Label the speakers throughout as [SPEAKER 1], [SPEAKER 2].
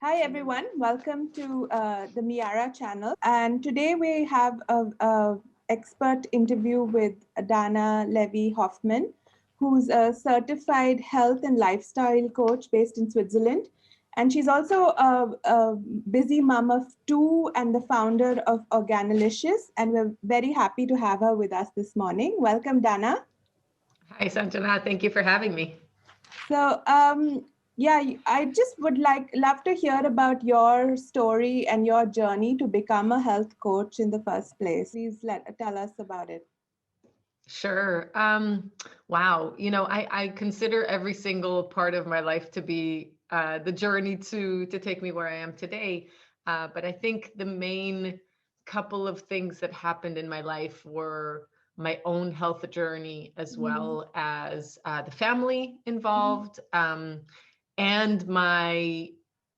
[SPEAKER 1] Hi everyone, welcome to the Miara channel. And today we have a expert interview with Danna Levy Hoffmann, who's a certified health and lifestyle coach based in Switzerland. And she's also a busy mom of two and the founder of Organolicious. And we're very happy to have her with us this morning. Welcome, Danna.
[SPEAKER 2] Hi, Sanjana. Thank you for having me.
[SPEAKER 1] So, yeah, I just would love to hear about your story and your journey to become a health coach in the first place. Please tell us about it.
[SPEAKER 2] Sure. Wow. I consider every single part of my life to be the journey to take me where I am today. But I think the main couple of things that happened in my life were my own health journey, as
[SPEAKER 1] Mm-hmm.
[SPEAKER 2] well as the family
[SPEAKER 1] Mm-hmm.
[SPEAKER 2] involved, and my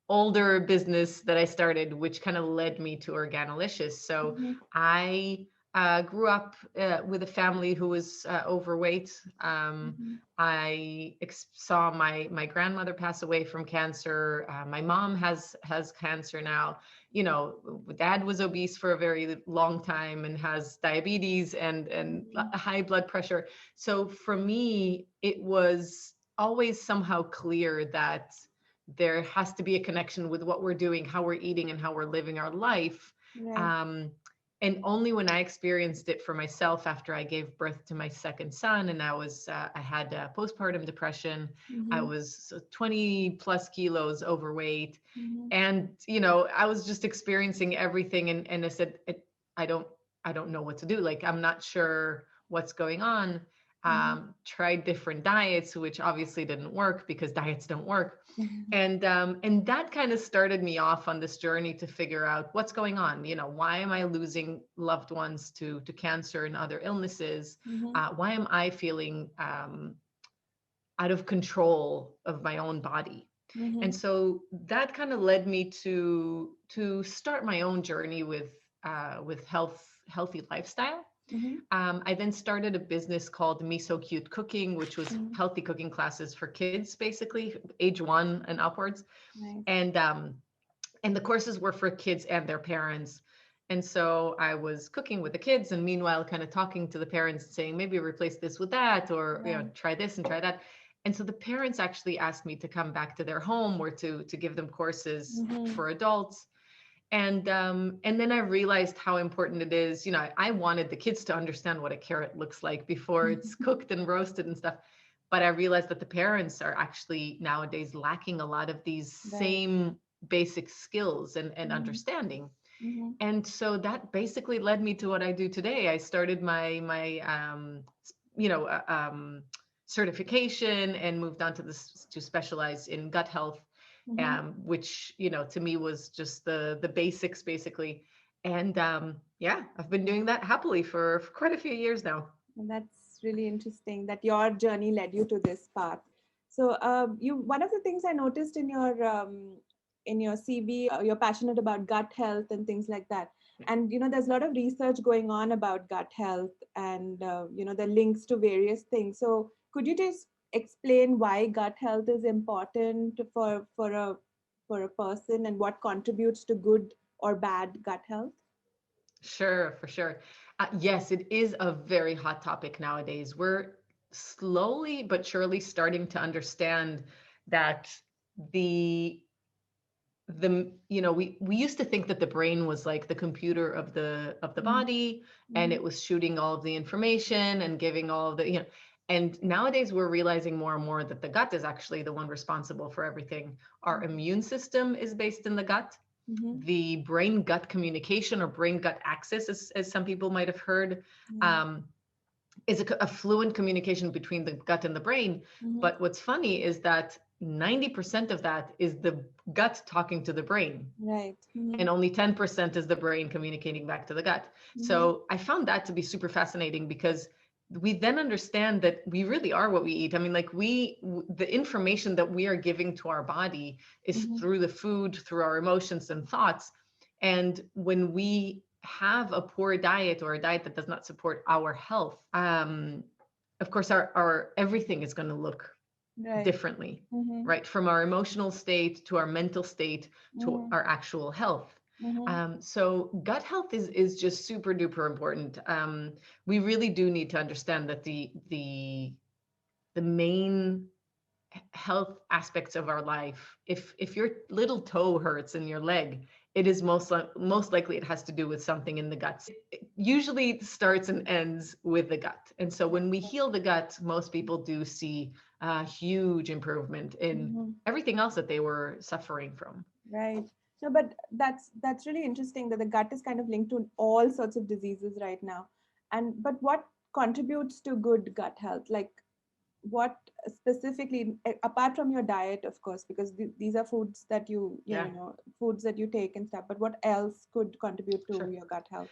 [SPEAKER 2] older business that I started, which kind of led me to Organolicious. So
[SPEAKER 1] Mm-hmm.
[SPEAKER 2] I grew up with a family who was overweight. Saw my grandmother pass away from cancer. My mom has cancer now. Dad was obese for a very long time and has diabetes and high blood pressure. So for me, it was always somehow clear that there has to be a connection with what we're doing, how we're eating, and how we're living our life.
[SPEAKER 1] Right.
[SPEAKER 2] Um, and only when I experienced it for myself after I gave birth to my second son, and I had postpartum depression. I
[SPEAKER 1] Mm-hmm.
[SPEAKER 2] was 20 plus kilos overweight,
[SPEAKER 1] Mm-hmm.
[SPEAKER 2] and I was just experiencing everything, and I said, I don't, I don't know what to do. Like, I'm not sure what's going on. Tried different diets, which obviously didn't work because diets don't work.
[SPEAKER 1] Mm-hmm.
[SPEAKER 2] And that kind of started me off on this journey to figure out what's going on. Why am I losing loved ones to cancer and other illnesses?
[SPEAKER 1] Mm-hmm.
[SPEAKER 2] Why am I feeling out of control of my own body?
[SPEAKER 1] Mm-hmm.
[SPEAKER 2] And so that kind of led me to start my own journey with healthy lifestyle.
[SPEAKER 1] Mm-hmm.
[SPEAKER 2] I then started a business called Me So Cute Cooking, which was
[SPEAKER 1] Mm-hmm.
[SPEAKER 2] healthy cooking classes for kids, basically age 1 and upwards.
[SPEAKER 1] Nice.
[SPEAKER 2] And the courses were for kids and their parents. And so I was cooking with the kids, and meanwhile kind of talking to the parents, saying maybe replace this with that, or
[SPEAKER 1] Right.
[SPEAKER 2] try this and try that. And so the parents actually asked me to come back to their home or to give them courses
[SPEAKER 1] Mm-hmm.
[SPEAKER 2] for adults. And then I realized how important it is. I wanted the kids to understand what a carrot looks like before it's cooked and roasted and stuff. But I realized that the parents are actually nowadays lacking a lot of these
[SPEAKER 1] Right.
[SPEAKER 2] same basic skills and
[SPEAKER 1] Mm-hmm.
[SPEAKER 2] understanding.
[SPEAKER 1] Mm-hmm.
[SPEAKER 2] And so that basically led me to what I do today. I started my you know uh, um, certification and moved on to this to specialize in gut health,
[SPEAKER 1] Mm-hmm.
[SPEAKER 2] which to me was just the basics basically. And yeah, I've been doing that happily for quite a few years now.
[SPEAKER 1] And that's really interesting that your journey led you to this path. So, you one of the things I noticed in your CV, you're passionate about gut health and things like that. And there's a lot of research going on about gut health, and the links to various things. So, could you just explain why gut health is important for a person, and what contributes to good or bad gut health?
[SPEAKER 2] Sure, for sure. Yes, it is a very hot topic nowadays. We're slowly but surely starting to understand that the we used to think that the brain was like the computer of the body, and
[SPEAKER 1] Mm-hmm.
[SPEAKER 2] it was shooting all of the information and giving all of the. And nowadays we're realizing more and more that the gut is actually the one responsible for everything. Our immune system is based in the gut.
[SPEAKER 1] Mm-hmm.
[SPEAKER 2] The brain gut communication, or brain gut axis, as some people might have heard, um, is a fluent communication between the gut and the brain.
[SPEAKER 1] Mm-hmm.
[SPEAKER 2] But what's funny is that 90% of that is the gut talking to the brain,
[SPEAKER 1] Right. Mm-hmm.
[SPEAKER 2] and only 10% is the brain communicating back to the gut.
[SPEAKER 1] Mm-hmm.
[SPEAKER 2] So I found that to be super fascinating, because we then understand that we really are what we eat. I mean, like, the information that we are giving to our body is
[SPEAKER 1] Mm-hmm.
[SPEAKER 2] through the food, through our emotions and thoughts. And when we have a poor diet, or a diet that does not support our health, of course our everything is going to look
[SPEAKER 1] Right.
[SPEAKER 2] differently,
[SPEAKER 1] Mm-hmm.
[SPEAKER 2] right? From our emotional state to our mental state to
[SPEAKER 1] Mm-hmm.
[SPEAKER 2] our actual health.
[SPEAKER 1] Mm-hmm.
[SPEAKER 2] So gut health is just super duper important. We really do need to understand that the main health aspects of our life, if your little toe hurts in your leg, it is most likely it has to do with something in the guts. It usually starts and ends with the gut, and so when we heal the gut, most people do see a huge improvement in
[SPEAKER 1] Mm-hmm.
[SPEAKER 2] everything else that they were suffering from.
[SPEAKER 1] Right. No, but that's really interesting that the gut is kind of linked to all sorts of diseases right now. And but what contributes to good gut health? Like what specifically, apart from your diet, of course, because these are foods that
[SPEAKER 2] Yeah,
[SPEAKER 1] foods that you take and stuff. But what else could contribute to
[SPEAKER 2] sure.
[SPEAKER 1] your gut health?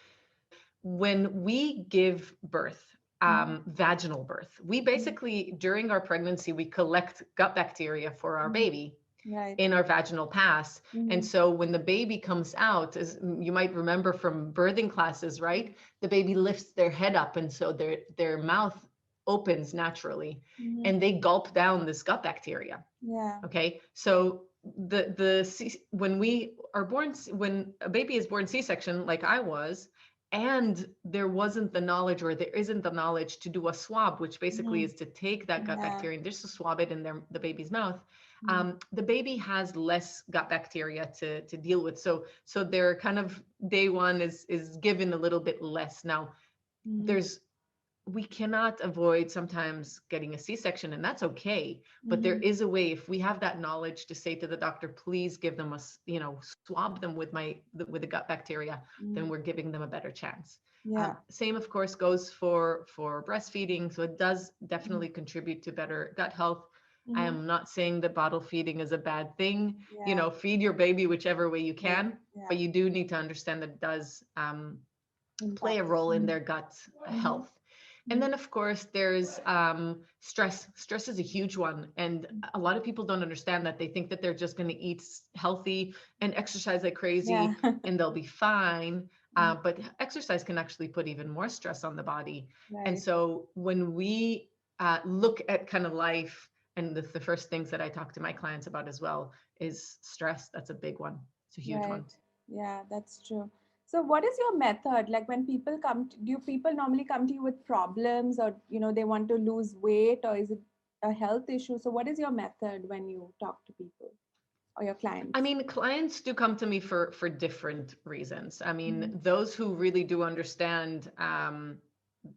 [SPEAKER 2] When we give birth,
[SPEAKER 1] Mm-hmm.
[SPEAKER 2] vaginal birth, we basically, during our pregnancy, we collect gut bacteria for our
[SPEAKER 1] Mm-hmm.
[SPEAKER 2] baby
[SPEAKER 1] Right.
[SPEAKER 2] in our vaginal pass. And
[SPEAKER 1] Mm-hmm.
[SPEAKER 2] so when the baby comes out, as you might remember from birthing classes, right? The baby lifts their head up, and so their mouth opens naturally,
[SPEAKER 1] Mm-hmm.
[SPEAKER 2] and they gulp down this gut bacteria.
[SPEAKER 1] Yeah.
[SPEAKER 2] Okay, so when we are born, when a baby is born C-section, like I was, and there wasn't the knowledge, or there isn't the knowledge to do a swab, which basically
[SPEAKER 1] Mm-hmm.
[SPEAKER 2] is to take that gut
[SPEAKER 1] Yeah.
[SPEAKER 2] bacteria and just to swab it in the baby's mouth.
[SPEAKER 1] Mm-hmm.
[SPEAKER 2] The baby has less gut bacteria to deal with, so their kind of day one is given a little bit less. Now,
[SPEAKER 1] Mm-hmm.
[SPEAKER 2] there's we cannot avoid sometimes getting a C-section, and that's okay. But there
[SPEAKER 1] Mm-hmm.
[SPEAKER 2] is a way, if we have that knowledge, to say to the doctor, please give them swab them with with the gut bacteria,
[SPEAKER 1] Mm-hmm.
[SPEAKER 2] then we're giving them a better chance.
[SPEAKER 1] Yeah.
[SPEAKER 2] Same, of course, goes for breastfeeding. So it does definitely contribute to better gut health. I
[SPEAKER 1] Mm-hmm.
[SPEAKER 2] am not saying that bottle feeding is a bad thing.
[SPEAKER 1] Yeah.
[SPEAKER 2] Feed your baby whichever way you
[SPEAKER 1] Right.
[SPEAKER 2] can,
[SPEAKER 1] Yeah.
[SPEAKER 2] but you do need to understand that it does play a
[SPEAKER 1] Impact.
[SPEAKER 2] role in
[SPEAKER 1] Mm-hmm.
[SPEAKER 2] their gut
[SPEAKER 1] Mm-hmm.
[SPEAKER 2] health. And then, of course, there's stress. Stress is a huge one. And a lot of people don't understand that. They think that they're just going to eat healthy and exercise like
[SPEAKER 1] Yeah.
[SPEAKER 2] crazy and they'll be fine. But exercise can actually put even more stress on the body. And
[SPEAKER 1] Right.
[SPEAKER 2] so when we look at kind of life, and the first things that I talk to my clients about as well is stress. That's a big one. It's a huge one.
[SPEAKER 1] Right. Yeah, that's true. So what is your method? Like when people do people normally come to you with problems, or they want to lose weight, or is it a health issue? So what is your method when you talk to people or your
[SPEAKER 2] I
[SPEAKER 1] clients?
[SPEAKER 2] mean, clients do come to me for different reasons. I mean,
[SPEAKER 1] Mm-hmm.
[SPEAKER 2] those who really do understand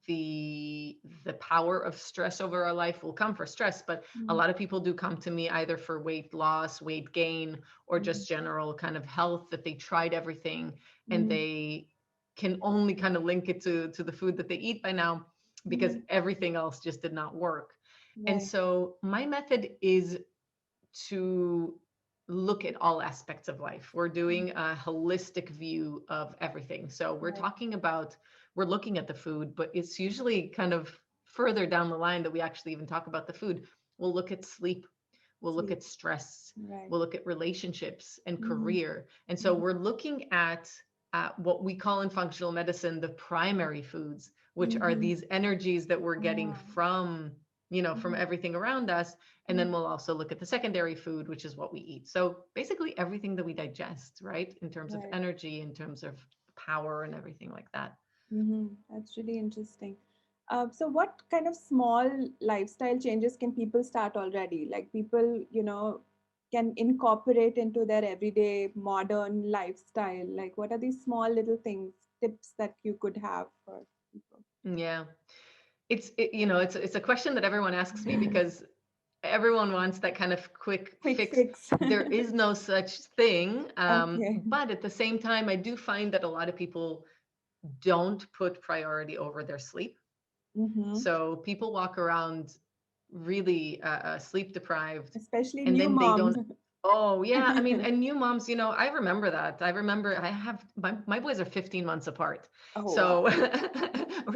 [SPEAKER 2] the the power of stress over our life will come for stress, but a lot of people do come to me either for weight loss, weight gain, or
[SPEAKER 1] Mm-hmm.
[SPEAKER 2] just general kind of health, that they tried everything and
[SPEAKER 1] Mm-hmm.
[SPEAKER 2] they can only kind of link it to the food that they eat by now, because
[SPEAKER 1] Mm-hmm.
[SPEAKER 2] everything else just did not work. And
[SPEAKER 1] Right.
[SPEAKER 2] so my method is to look at all aspects of life. We're doing a holistic view of everything. So
[SPEAKER 1] Right.
[SPEAKER 2] we're looking at the food, but it's usually kind of further down the line that we actually even talk about the food. We'll look at sleep, we'll look
[SPEAKER 1] Sleep.
[SPEAKER 2] at stress,
[SPEAKER 1] Right.
[SPEAKER 2] we'll look at relationships and
[SPEAKER 1] Mm-hmm.
[SPEAKER 2] career. And so
[SPEAKER 1] Mm-hmm.
[SPEAKER 2] we're looking at what we call in functional medicine the primary foods, which are
[SPEAKER 1] Mm-hmm.
[SPEAKER 2] these energies that we're getting
[SPEAKER 1] Ah.
[SPEAKER 2] from
[SPEAKER 1] Mm-hmm.
[SPEAKER 2] everything around us. And
[SPEAKER 1] Mm-hmm.
[SPEAKER 2] then we'll also look at the secondary food, which is what we eat. So basically everything that we digest, right? In terms of
[SPEAKER 1] Right.
[SPEAKER 2] energy, in terms of power and everything like that.
[SPEAKER 1] Mm-hmm. That's really interesting. So, what kind of small lifestyle changes can people start already? Like people, can incorporate into their everyday modern lifestyle. Like, what are these small little things, tips that you could have for people?
[SPEAKER 2] Yeah. It's a question that everyone asks me, because everyone wants that kind of quick
[SPEAKER 1] Quick
[SPEAKER 2] fix.
[SPEAKER 1] fix.
[SPEAKER 2] There is no such thing.
[SPEAKER 1] Okay.
[SPEAKER 2] But at the same time, I do find that a lot of people don't put priority over their sleep.
[SPEAKER 1] Mm-hmm.
[SPEAKER 2] So people walk around really sleep deprived,
[SPEAKER 1] Especially
[SPEAKER 2] and
[SPEAKER 1] new
[SPEAKER 2] then they
[SPEAKER 1] moms.
[SPEAKER 2] don't. Oh yeah, I mean, and new moms, I remember that. I remember I have my boys are 15 months apart,
[SPEAKER 1] Oh,
[SPEAKER 2] so
[SPEAKER 1] wow.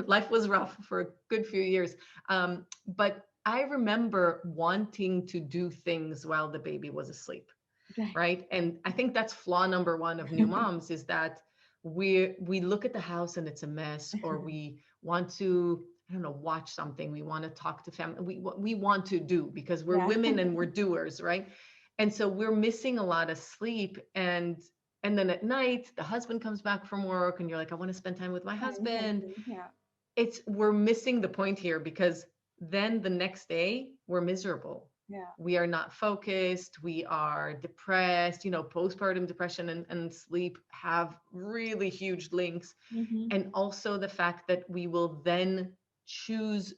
[SPEAKER 2] life was rough for a good few years. But I remember wanting to do things while the baby was asleep,
[SPEAKER 1] Right.
[SPEAKER 2] right? And I think that's flaw number one of new moms, is that we look at the house and it's a mess, or we want to I don't know, watch something. We want to talk to family. We want to do because we're
[SPEAKER 1] Yeah.
[SPEAKER 2] women and we're doers, right? And so we're missing a lot of sleep. And then at night, the husband comes back from work and you're like, I want to spend time with my
[SPEAKER 1] Fine
[SPEAKER 2] husband.
[SPEAKER 1] husband. Yeah.
[SPEAKER 2] We're missing the point here because then the next day we're miserable.
[SPEAKER 1] Yeah.
[SPEAKER 2] We are not focused, we are depressed. Postpartum depression and sleep have really huge links.
[SPEAKER 1] Mm-hmm.
[SPEAKER 2] And also the fact that we will then choose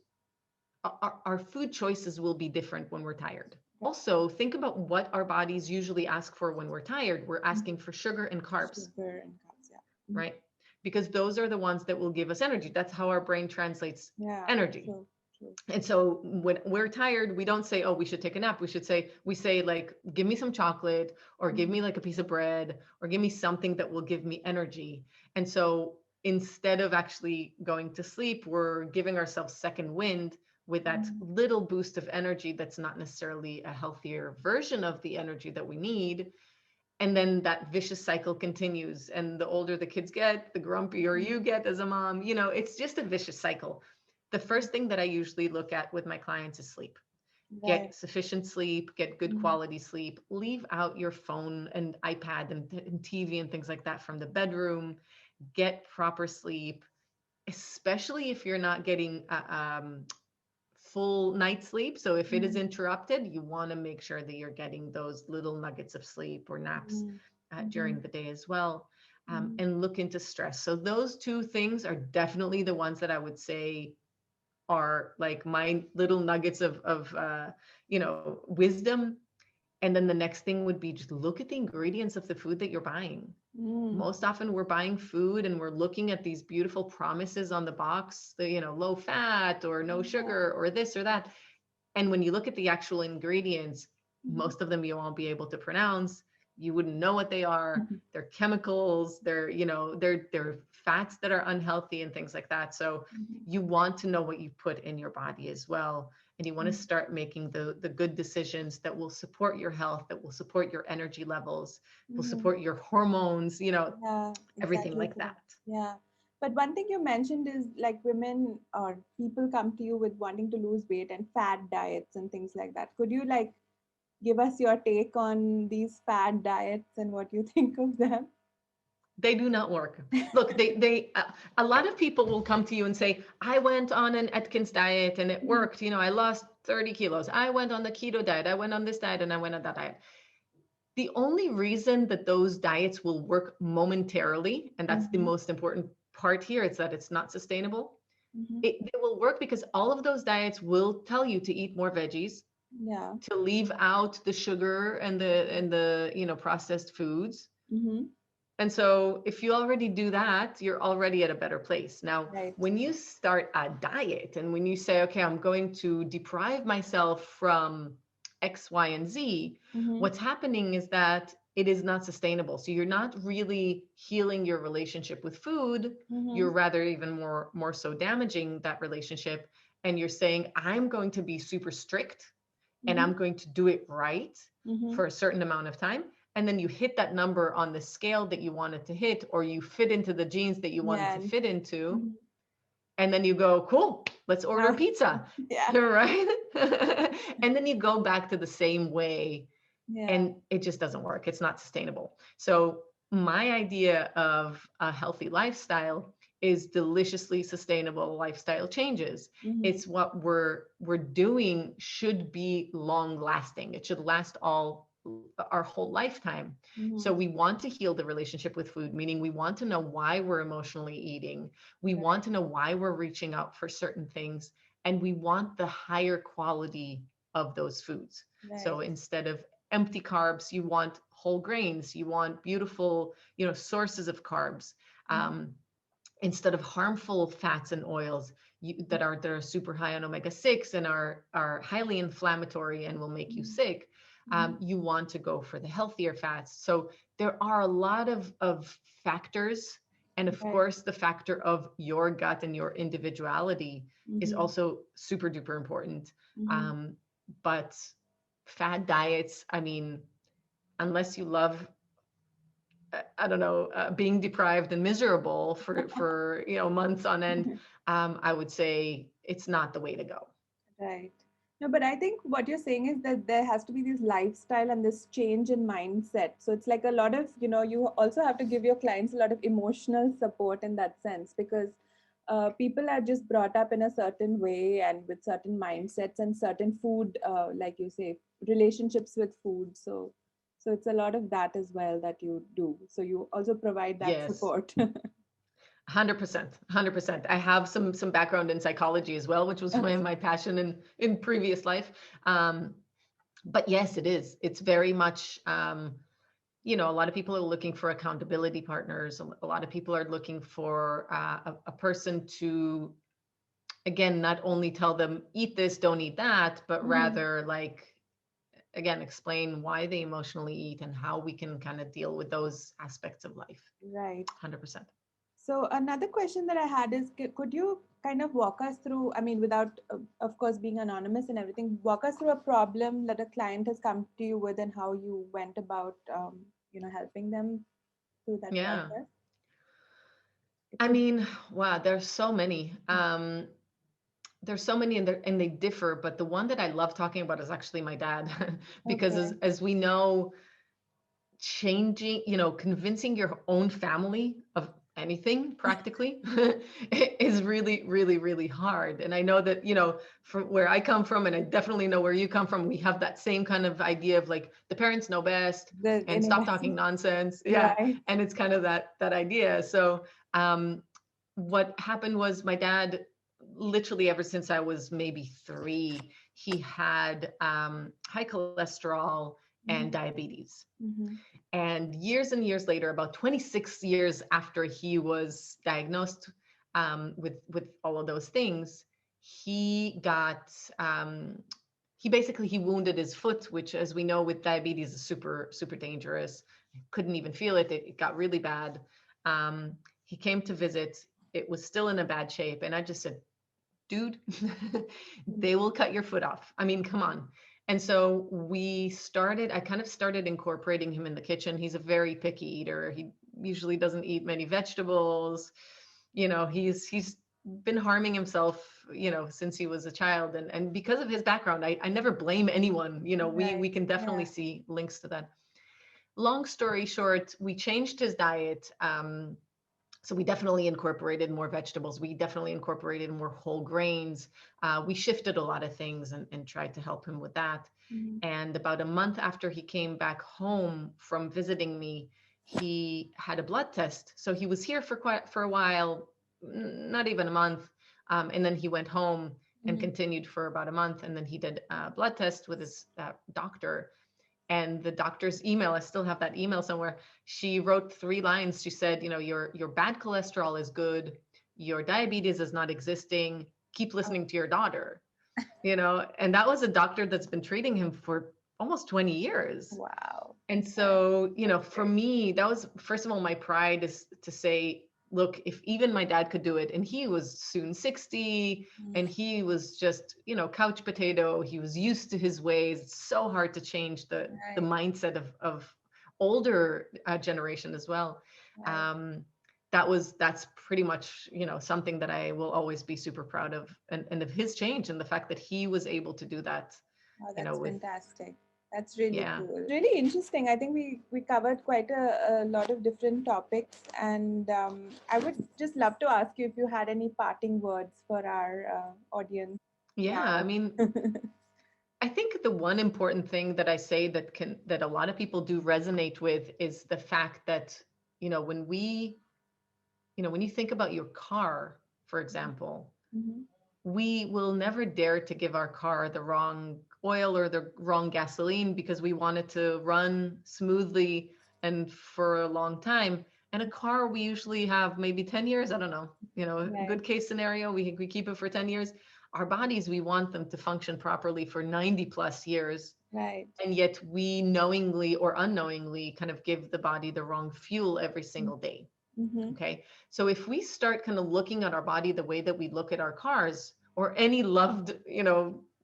[SPEAKER 2] our food choices will be different when we're tired. Also, think about what our bodies usually ask for when we're tired. We're asking for sugar and carbs,
[SPEAKER 1] Sugar and carbs. Yeah. Mhm.
[SPEAKER 2] right? Because those are the ones that will give us energy. That's how our brain translates
[SPEAKER 1] Yeah.
[SPEAKER 2] energy.
[SPEAKER 1] True. True.
[SPEAKER 2] And so when we're tired, we don't say, oh, we should take a nap. We say like, give me some chocolate or give me like a piece of bread or give me something that will give me energy. And so instead of actually going to sleep, we're giving ourselves second wind with that little boost of energy that's not necessarily a healthier version of the energy that we need. And then that vicious cycle continues. And the older the kids get, the grumpier you get as a mom. It's just a vicious cycle. The first thing that I usually look at with my clients is sleep.
[SPEAKER 1] Right.
[SPEAKER 2] Get sufficient sleep, get good quality sleep, leave out your phone and iPad and TV and things like that from the bedroom, get proper sleep, especially if you're not getting full night's sleep. So if it is interrupted, you want to make sure that you're getting those little nuggets of sleep or naps during the day as well. And look into stress. So those two things are definitely the ones that I would say are like my little nuggets of wisdom. And then the next thing would be just look at the ingredients of the food that you're buying. Most often we're buying food and we're looking at these beautiful promises on the box, low fat or no sugar or this or that. And when you look at the actual ingredients, most of them you won't be able to pronounce. You wouldn't know what they are. They're chemicals, they're fats that are unhealthy and things like that. So you want to know what you put in your body as well. And you want to start making the good decisions that will support your health, that will support your energy levels, will support your hormones,
[SPEAKER 1] Yeah,
[SPEAKER 2] everything
[SPEAKER 1] exactly.
[SPEAKER 2] like that.
[SPEAKER 1] Yeah. But one thing you mentioned is like women or people come to you with wanting to lose weight and fad diets and things like that. Could you like give us your take on these fad diets and what you think of them?
[SPEAKER 2] They do not work. Look, a lot of people will come to you and say, I went on an Atkins diet and it worked. I lost 30 kilos. I went on the keto diet. I went on this diet and I went on that diet. The only reason that those diets will work momentarily, and that's the most important part here, is that it's not sustainable. They will work because all of those diets will tell you to eat more veggies,
[SPEAKER 1] Yeah.
[SPEAKER 2] to leave out the sugar and the processed foods.
[SPEAKER 1] Mm-hmm.
[SPEAKER 2] And so if you already do that, you're already at a better place. Now,
[SPEAKER 1] Right.
[SPEAKER 2] when you start a diet and when you say, okay, I'm going to deprive myself from X, Y, and Z, what's happening is that it is not sustainable. So you're not really healing your relationship with food. You're rather even more so damaging that relationship. And you're saying, I'm going to be super strict and I'm going to do it right for a certain amount of time. And then you hit that number on the scale that you wanted to hit, or you fit into the jeans that you wanted
[SPEAKER 1] Yeah.
[SPEAKER 2] to fit into.
[SPEAKER 1] Mhm.
[SPEAKER 2] And then you go, cool, let's order
[SPEAKER 1] Yeah.
[SPEAKER 2] pizza.
[SPEAKER 1] Yeah.
[SPEAKER 2] Right? And then you go back to the same way
[SPEAKER 1] Yeah.
[SPEAKER 2] and it just doesn't work. It's not sustainable. So my idea of a healthy lifestyle is deliciously sustainable lifestyle changes. It's what we're doing should be long lasting. It should last our whole lifetime. So we want to heal the relationship with food, meaning we want to know why we're emotionally eating. We want to know why we're reaching out for certain things, and we want the higher quality of those foods. So
[SPEAKER 1] Right.
[SPEAKER 2] instead of empty carbs, you want whole grains, you want beautiful sources of carbs, instead of harmful fats and oils that are super high on omega-6 and are highly inflammatory and will make you sick. You want to go for the healthier fats. So there are a lot of factors, and of
[SPEAKER 1] Right.
[SPEAKER 2] course the factor of your gut and your individuality is also super duper important. But fad diets, I mean, unless you love, I don't know, being deprived and miserable for months on end, I would say it's not the way to go.
[SPEAKER 1] Right. No, but I think what you're saying is that there has to be this lifestyle and this change in mindset. So it's like a lot of, you also have to give your clients a lot of emotional support in that sense, because people are just brought up in a certain way and with certain mindsets and certain food, like you say, relationships with food. So it's a lot of that as well that you do. So you also provide that
[SPEAKER 2] Yes.
[SPEAKER 1] support.
[SPEAKER 2] 100%, 100%. I have some background in psychology as well, which was my passion in previous life. Um, but yes, it is. It's very much, a lot of people are looking for accountability partners. A lot of people are looking for a person to, again, not only tell them eat this, don't eat that, but
[SPEAKER 1] Mhm.
[SPEAKER 2] rather like, again, explain why they emotionally eat and how we can kind of deal with those aspects of life.
[SPEAKER 1] Right.
[SPEAKER 2] 100%.
[SPEAKER 1] So another question that I had is, could you kind of walk us through, I mean, without, of course, being anonymous and everything, walk us through a problem that a client has come to you with and how you went about, helping them through that
[SPEAKER 2] Yeah.
[SPEAKER 1] process? It
[SPEAKER 2] I
[SPEAKER 1] could.
[SPEAKER 2] mean, wow, there's so many. There's so many and they differ, but the one that I love talking about is actually my dad because
[SPEAKER 1] Okay.
[SPEAKER 2] as we know, changing, convincing your own family of anything practically is really, really, really hard. And I know that, from where I come from, and I definitely know where you come from, we have that same kind of idea of like the parents know best
[SPEAKER 1] The
[SPEAKER 2] and stop
[SPEAKER 1] anyway,
[SPEAKER 2] talking nonsense. Yeah.
[SPEAKER 1] right.
[SPEAKER 2] And it's kind of that idea. So um, what happened was my dad, literally ever since I was maybe 3, he had high cholesterol and
[SPEAKER 1] Mm-hmm.
[SPEAKER 2] diabetes.
[SPEAKER 1] Mm-hmm.
[SPEAKER 2] And years later, about 26 years after he was diagnosed with all of those things, he got he wounded his foot, which, as we know, with diabetes is super super dangerous. Couldn't even feel it. It got really bad. He came to visit. It was still in a bad shape, and I just said, dude, they will cut your foot off. I mean, come on. And so I kind of started incorporating him in the kitchen. He's a very picky eater. He usually doesn't eat many vegetables. He's been harming himself, since he was a child. And because of his background, I never blame anyone. We
[SPEAKER 1] Right.
[SPEAKER 2] can definitely
[SPEAKER 1] Yeah.
[SPEAKER 2] see links to that. Long story short, we changed his diet. So we definitely incorporated more vegetables. We definitely incorporated more whole grains. We shifted a lot of things and tried to help him with that.
[SPEAKER 1] Mm-hmm.
[SPEAKER 2] And about a month after he came back home from visiting me, he had a blood test. So he was here for a while, not even a month, and then he went home and
[SPEAKER 1] Mm-hmm.
[SPEAKER 2] continued for about a month. And then he did a blood test with his doctor, and the doctor's email, I still have that email somewhere. She wrote 3 lines. She said, your bad cholesterol is good, your diabetes is not existing, keep
[SPEAKER 1] Oh,
[SPEAKER 2] listening to your daughter. And that was a doctor that's been treating him for almost 20 years.
[SPEAKER 1] wow.
[SPEAKER 2] And
[SPEAKER 1] Right.
[SPEAKER 2] so,
[SPEAKER 1] That's
[SPEAKER 2] for
[SPEAKER 1] great.
[SPEAKER 2] me, that was, first of all, my pride is to say, look, if even my dad could do it, and he was soon 60,
[SPEAKER 1] Mm.
[SPEAKER 2] and he was just, couch potato, he was used to his ways. It's so hard to change the
[SPEAKER 1] Right.
[SPEAKER 2] mindset of older generation as well.
[SPEAKER 1] Right.
[SPEAKER 2] Um, that's pretty much, something that I will always be super proud of, and of his change and the fact that he was able to do that,
[SPEAKER 1] Oh, that's
[SPEAKER 2] with,
[SPEAKER 1] fantastic. That's really
[SPEAKER 2] yeah.
[SPEAKER 1] cool. Really interesting. I think we covered quite a lot of different topics, and I would just love to ask you if you had any parting words for our audience
[SPEAKER 2] Yeah, I
[SPEAKER 1] now.
[SPEAKER 2] mean, I think the one important thing that I say that a lot of people do resonate with is the fact that, when when you think about your car, for example,
[SPEAKER 1] Mhm.
[SPEAKER 2] we will never dare to give our car the wrong oil or the wrong gasoline because we want it to run smoothly and for a long time. And a car, we usually have maybe 10 years. I don't know,
[SPEAKER 1] Right.
[SPEAKER 2] good case scenario, we keep it for 10 years. Our bodies, we want them to function properly for 90 plus years.
[SPEAKER 1] Right.
[SPEAKER 2] And yet we knowingly or unknowingly kind of give the body the wrong fuel every single day.
[SPEAKER 1] Mm-hmm.
[SPEAKER 2] Okay. So if we start kind of looking at our body the way that we look at our cars or any loved,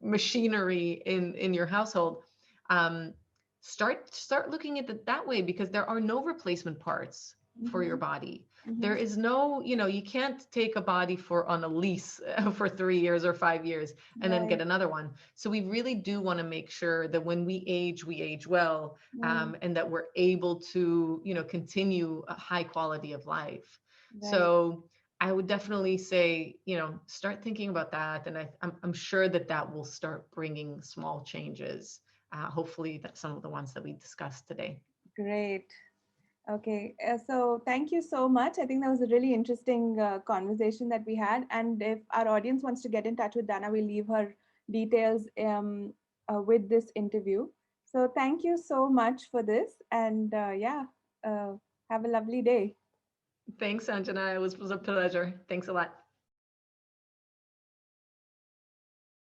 [SPEAKER 2] machinery in your household, um, start looking at it that way, because there are no replacement parts. for your
[SPEAKER 1] Mm-hmm.
[SPEAKER 2] body.
[SPEAKER 1] Mm-hmm.
[SPEAKER 2] There is no, you can't take a body for on a lease for 3 years or 5 years and then
[SPEAKER 1] Right.
[SPEAKER 2] get another one. So we really do want to make sure that when we age well,
[SPEAKER 1] Mm.
[SPEAKER 2] and that we're able to, continue a high quality of life.
[SPEAKER 1] Right.
[SPEAKER 2] So I would definitely say, start thinking about that. And I'm sure that that will start bringing small changes. Hopefully that some of the ones that we discussed today.
[SPEAKER 1] Great. Okay, so thank you so much. I think that was a really interesting conversation that we had. And if our audience wants to get in touch with Danna, we'll leave her details with this interview. So thank you so much for this. And yeah, uh, have a lovely day.
[SPEAKER 2] Thanks, Sanjana. It was a pleasure. Thanks a lot.